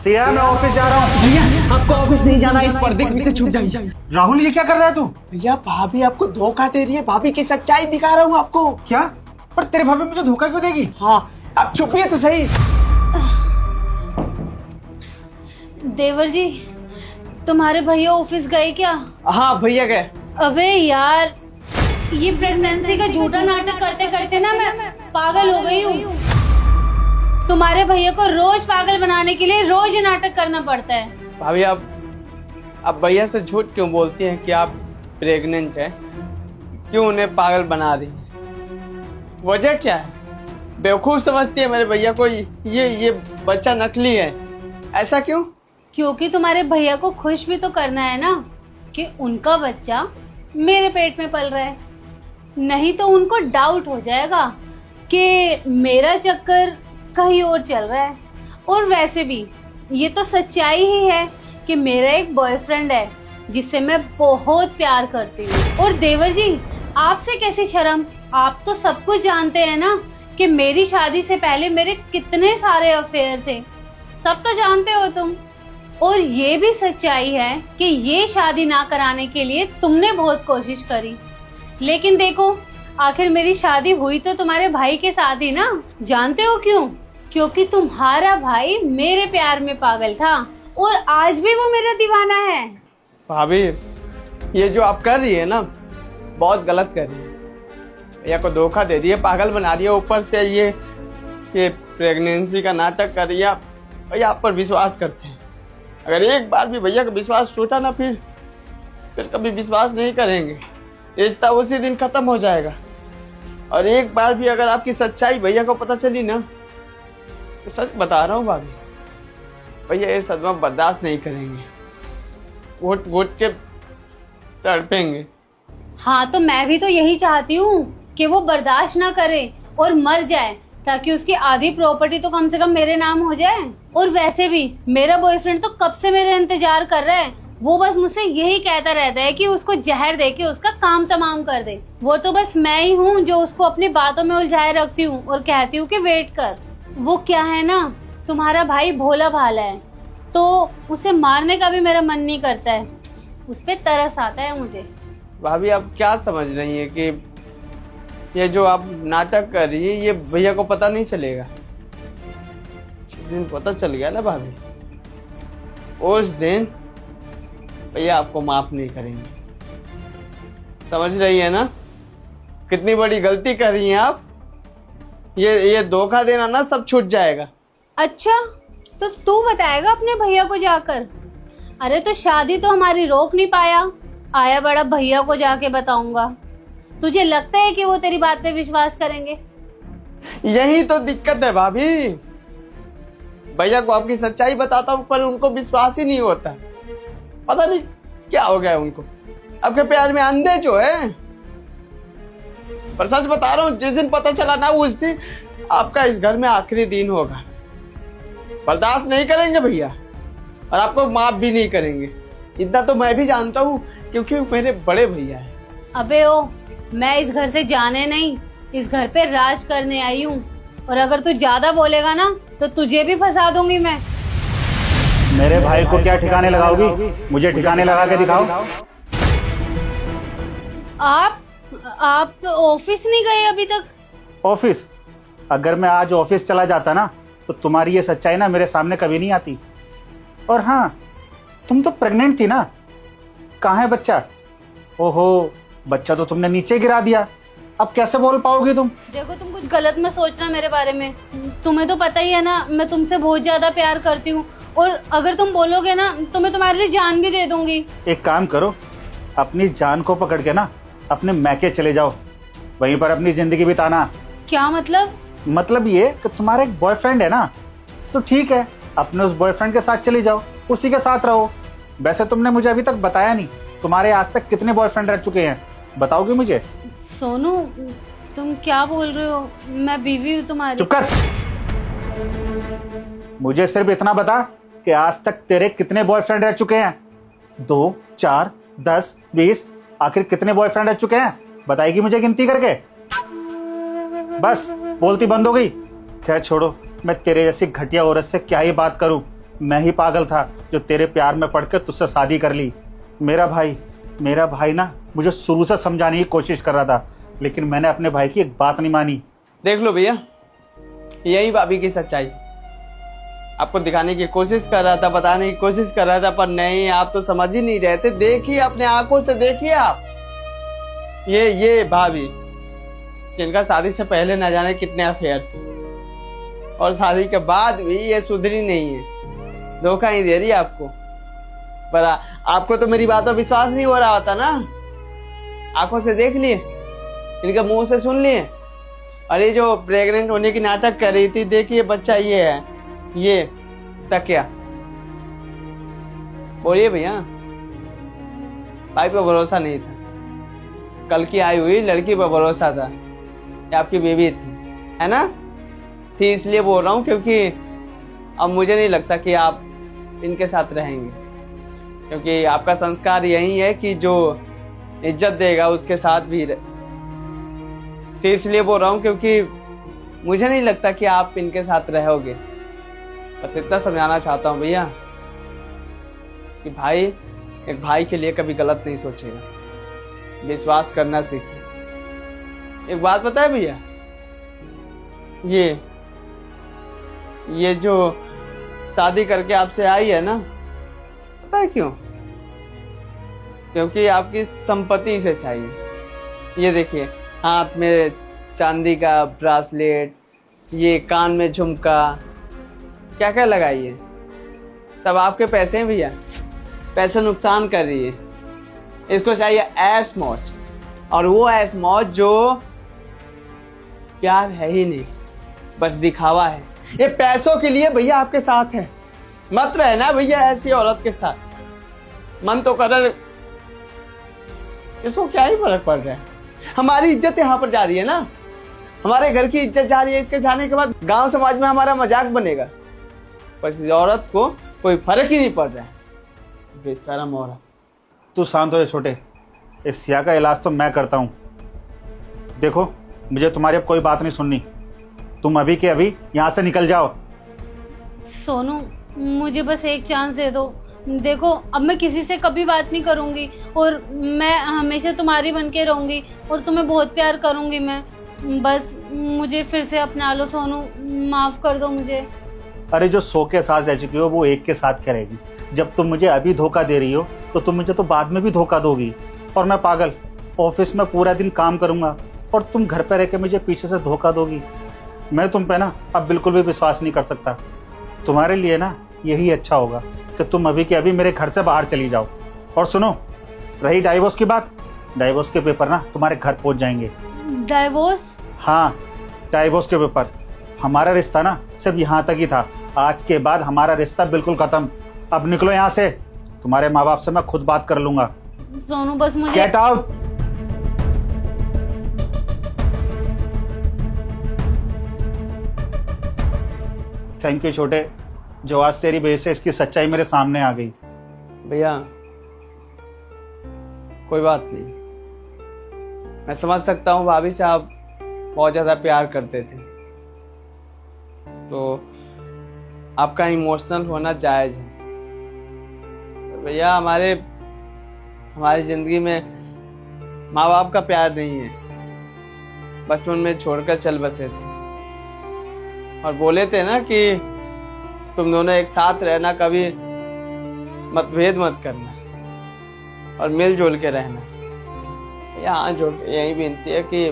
सिया मैं ऑफिस जा रहा हूँ। भैया आपको ऑफिस नहीं जाना, इस पर्दे के नीचे छुप जाइए। राहुल ये क्या कर रहा है तू? भैया भाभी आपको धोखा दे रही है, भाभी की सच्चाई दिखा रहा हूँ आपको। क्या? पर तेरी भाभी मुझे धोखा क्यों देगी? हाँ आप छुपिए तो सही। देवर जी, तुम्हारे भैया ऑफिस गए क्या? हाँ भैया गए। अबे यार, ये प्रेगनेंसी का झूठा नाटक करते करते ना मैं पागल हो गई हूँ। तुम्हारे भैया को रोज पागल बनाने के लिए रोज ये नाटक करना पड़ता है। भाभी आप भैया से झूठ क्यों बोलती हैं कि आप प्रेग्नेंट हैं? क्यों उन्हें पागल बना रही हैं? वजह क्या है? बेवकूफ समझती है मेरे भैया को, ये बच्चा नकली है, ऐसा क्यों? क्योंकि तुम्हारे भैया को खुश भी तो करना है ना कि उनका बच्चा मेरे पेट में पल रहा है। नहीं तो उनको डाउट हो जाएगा कि मेरा चक्कर कहीं और चल रहा है। और वैसे भी ये तो सच्चाई ही है कि मेरा एक बॉयफ्रेंड है जिससे मैं बहुत प्यार करती हूँ। और देवर जी, आपसे कैसी शर्म, आप तो सब कुछ जानते हैं ना कि मेरी शादी से पहले मेरे कितने सारे अफेयर थे, सब तो जानते हो तुम। और ये भी सच्चाई है कि ये शादी ना कराने के लिए तुमने बहुत कोशिश करी, लेकिन देखो आखिर मेरी शादी हुई तो तुम्हारे भाई के साथ ही ना। जानते हो क्यों? क्योंकि तुम्हारा भाई मेरे प्यार में पागल था और आज भी वो मेरा दीवाना है। भाभी ये जो आप कर रही है ना, बहुत गलत कर रही है। भैया को धोखा दे रही है, पागल बना रही है, ऊपर से ये प्रेगनेंसी का नाटक कर रही है। भैया आप पर विश्वास करते हैं, अगर एक बार भी भैया का विश्वास टूटा ना, फिर कभी विश्वास नहीं करेंगे। रिश्ता उसी दिन खत्म हो जाएगा। और एक बार भी अगर आपकी सच्चाई भैया को पता चली ना, तो सच बता रहा हूँ भाभी, भैया ये सदमा बर्दाश्त नहीं करेंगे, घुट घुट के तड़पेंगे। हाँ तो मैं भी तो यही चाहती हूँ कि वो बर्दाश्त ना करे और मर जाए, ताकि उसकी आधी प्रॉपर्टी तो कम से कम मेरे नाम हो जाए। और वैसे भी मेरा बॉयफ्रेंड तो कब से मेरा इंतजार कर रहा है, वो बस मुझसे यही कहता रहता है कि उसको जहर दे के उसका काम तमाम कर दे। वो तो बस मैं ही हूँ जो उसको अपनी बातों में उलझाए रखती हूँ और कहती हूँ कि वेट कर। वो क्या है ना, तुम्हारा भाई भोला भाला है, तो उसे मारने का भी मेरा मन नहीं करता है, उस पे तरस आता है मुझे। भाभी आप क्या समझ रही हैं कि ये जो आप नाटक कर रही है ये भैया को पता नहीं चलेगा? जिस दिन पता चल गया ना भाभी, उस दिन भैया आपको माफ नहीं करेंगे। समझ रही है ना कितनी बड़ी गलती कर रही हैं आप? ये धोखा देना ना सब छूट जाएगा। अच्छा तो तू बताएगा अपने भैया को जाकर? अरे तो शादी तो हमारी रोक नहीं पाया, आया बड़ा भैया को जाके बताऊंगा। तुझे लगता है कि वो तेरी बात पे विश्वास करेंगे? यही तो दिक्कत है भाभी, भैया को आपकी सच्चाई बताता हूँ पर उनको विश्वास ही नहीं होता। पता नहीं क्या हो गया उनको, आपके प्यार में अंधे जो है। पर सच बता रहा हूँ, जिस दिन पता चला ना, उस दिन आपका इस घर में आखिरी दिन होगा। बर्दाश्त नहीं करेंगे भैया और आपको माफ भी नहीं करेंगे, इतना तो मैं भी जानता हूँ क्योंकि मेरे बड़े भैया हैं। अबे ओ, मैं इस घर से जाने नहीं, इस घर पे राज करने आई हूँ। और अगर तू ज्यादा बोलेगा ना तो तुझे भी फंसा दूंगी मैं। मेरे भाई को क्या ठिकाने लगाओगी? मुझे ठिकाने लगा के दिखाओ। आप ऑफिस नहीं गए अभी तक? ऑफिस? अगर मैं आज ऑफिस चला जाता ना तो तुम्हारी ये सच्चाई ना मेरे सामने कभी नहीं आती। और हाँ, तुम तो प्रेग्नेंट थी ना, कहाँ है बच्चा? ओहो, बच्चा तो तुमने नीचे गिरा दिया, अब कैसे बोल पाओगी तुम? देखो तुम कुछ गलत मत सोचना मेरे बारे में, तुम्हें तो पता ही है ना मैं तुमसे बहुत ज्यादा प्यार करती हूँ। और अगर तुम बोलोगे ना तो मैं तुम्हारे लिए जान भी दे दूंगी। एक काम करो, अपनी जान को पकड़ के ना अपने मैके चले जाओ, वहीं पर अपनी जिंदगी बिताना। क्या मतलब? मतलब ये कि तुम्हारा एक बॉयफ्रेंड है ना, तो ठीक है, अपने उस बॉयफ्रेंड के साथ चली जाओ, उसी के साथ रहो। वैसे तुमने मुझे अभी तक बताया नहीं, तुम्हारे आज तक कितने बॉयफ्रेंड रह चुके हैं, बताओगे मुझे? सोनू, तुम क्या बोल रहे हो? मैं बीवी हूँ तुम्हारी। चुप कर। मुझे सिर्फ इतना बता कि आज तक तेरे कितने बॉयफ्रेंड रह चुके हैं? 2, 4, 10, 20, आखिर कितने बॉयफ्रेंड रह चुके हैं? बताएगी मुझे गिनती करके? बस बोलती बंद हो गई? खैर छोड़ो, मैं तेरे जैसी घटिया औरत से क्या ही बात करूं। मैं ही पागल था जो तेरे प्यार में पड़ के तुझसे शादी कर ली। मेरा भाई ना मुझे शुरू से समझाने की कोशिश कर रहा था, लेकिन मैंने अपने भाई की एक बात नहीं मानी। देख लो भैया, यही भाभी की सच्चाई। आपको दिखाने की कोशिश कर रहा था, बताने की कोशिश कर रहा था, पर नहीं, आप तो समझ ही नहीं रहे थे। देखिए, अपने आंखों से देखिए आप। ये भाभी जिनका शादी से पहले न जाने कितने अफेयर थे, और शादी के बाद भी ये सुधरी नहीं है, धोखा ही दे रही है आपको। पर आपको तो मेरी बात पर विश्वास नहीं हो रहा होता ना। आंखों से देख लिए, इनके मुंह से सुन लिए। अरे जो प्रेग्नेंट होने की नाटक कर रही थी, देखिए बच्चा ये है, ये तकिया। बोलिए भैया, भाई पे भरोसा नहीं था, कल की आई हुई लड़की पर भरोसा था, ये आपकी बेबी थी, है ना? थी इसलिए बोल रहा हूँ क्योंकि अब मुझे नहीं लगता कि आप इनके साथ रहेंगे, क्योंकि आपका संस्कार यही है कि जो इज्जत देगा उसके साथ भी थी इसलिए बोल रहा हूँ क्योंकि मुझे नहीं लगता कि आप इनके साथ रहोगे। बस इतना समझाना चाहता हूँ भैया कि भाई एक भाई के लिए कभी गलत नहीं सोचेगा, विश्वास करना सीखिए। एक बात पता है भैया, ये जो शादी करके आपसे आई है ना, पता है क्यों? क्योंकि आपकी संपत्ति से चाहिए। ये देखिए, हाथ में चांदी का ब्रासलेट, ये कान में झुमका, क्या क्या लगाई है, सब आपके पैसे हैं भैया। पैसे नुकसान कर रही है। इसको चाहिए ऐश मौज, और वो ऐश मौज जो प्यार है ही नहीं, बस दिखावा है। ये पैसों के लिए भैया आपके साथ है। मत रहना भैया ऐसी औरत के साथ। मन तो कर रहा है, इसको क्या ही फर्क पड़ रहा है। हमारी इज्जत यहाँ पर जा रही है ना, हमारे घर की इज्जत जा रही है। इसके जाने के बाद गांव समाज में हमारा मजाक बनेगा, पर इस औरत को कोई फर्क ही नहीं पड़ रहा है। बेशरम औरत। तू शांत हो छोटे, इस सिया का इलाज तो मैं करता हूँ। देखो, मुझे तुम्हारी अब कोई बात नहीं सुननी, तुम अभी के अभी यहाँ से निकल जाओ। सोनू, मुझे बस एक चांस दे दो। देखो, अब मैं किसी से कभी बात नहीं करूंगी, और मैं हमेशा तुम्हारी बन के रहूंगी, और तुम्हें बहुत प्यार करूंगी मैं। बस मुझे फिर से अपना लो सोनू, माफ कर दो मुझे। अरे जो 100 के साथ रह चुकी हो वो एक के साथ क्या रहेगी? जब तुम मुझे अभी धोखा दे रही हो तो तुम मुझे तो बाद में भी धोखा दोगी। और मैं पागल, ऑफिस में पूरा दिन काम करूंगा और तुम घर पे रह के मुझे पीछे से धोखा दोगी। मैं तुम पे ना अब बिल्कुल भी विश्वास नहीं कर सकता। तुम्हारे लिए ना यही अच्छा होगा कि तुम अभी के अभी मेरे घर से बाहर चली जाओ। और सुनो, रही डाइवोर्स की बात, डाइवोर्स के पेपर ना तुम्हारे घर पहुंच जाएंगे। डाइवोर्स? हाँ, डाइवोर्स के पेपर। हमारा रिश्ता ना सिर्फ यहाँ तक ही था, आज के बाद हमारा रिश्ता बिल्कुल खत्म। अब निकलो यहाँ से, तुम्हारे माँ बाप से मैं खुद बात कर लूंगा। सोनू बस मुझे गेट आउट। थैंक यू छोटे, जो आज तेरी वजह से इसकी सच्चाई मेरे सामने आ गई। भैया कोई बात नहीं, मैं समझ सकता हूँ भाभी से आप बहुत ज्यादा प्यार करते थे, तो आपका इमोशनल होना जायज है। भैया हमारी जिंदगी में माँ बाप का प्यार नहीं है, बचपन में छोड़कर चल बसे थे, और बोले थे ना कि तुम दोनों एक साथ रहना, कभी मतभेद मत करना और मिलजुल के रहना। यहाँ जोड़ के यही विनती है कि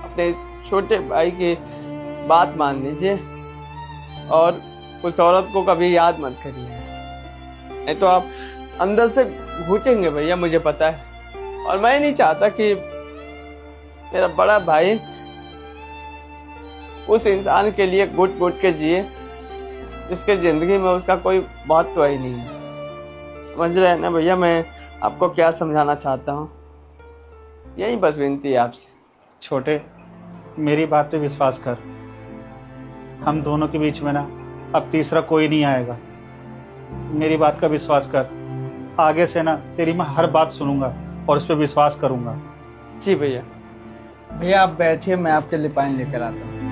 अपने छोटे भाई की बात मान लीजिए और उस औरत को कभी याद मत करिए, नहीं तो आप अंदर से घुटेंगे भैया, मुझे पता है। और मैं नहीं चाहता कि मेरा बड़ा भाई उस इंसान के लिए घुट घुट के जिए जिसके जिंदगी में उसका कोई महत्व ही नहीं है। समझ रहे हैं ना भैया मैं आपको क्या समझाना चाहता हूँ? यही बस विनती है आपसे। छोटे, मेरी बात पे विश्वास कर, हम दोनों के बीच में ना अब तीसरा कोई नहीं आएगा। मेरी बात का विश्वास कर, आगे से ना तेरी मैं हर बात सुनूंगा और उस पर विश्वास करूंगा। जी भैया। भैया आप बैठिए, मैं आपके लिए पानी लेकर आता हूँ।